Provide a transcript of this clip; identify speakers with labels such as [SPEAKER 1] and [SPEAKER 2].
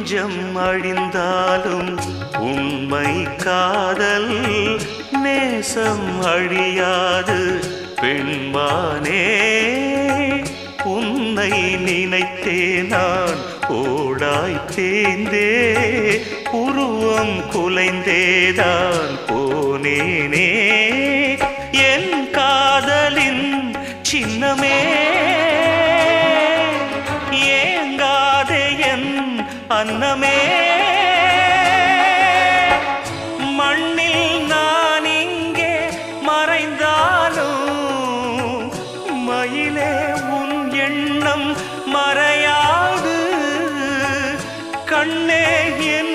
[SPEAKER 1] நெஞ்சம் அழிந்தாலும் உண்மை காதல் நேசம் அழியாது பெண்மானே. உன்னை நினைத்தே நான் ஓடாய் தேய்ந்தே உருவம் குலைந்தேதான் போனேனே. என் காதலின் சின்னமே ஏங்காதே என் அன்னமே. மண்ணில் நான் இங்கே மறைந்தாலும் மயிலே உன் எண்ணம் மறையாது. கண்ணே என்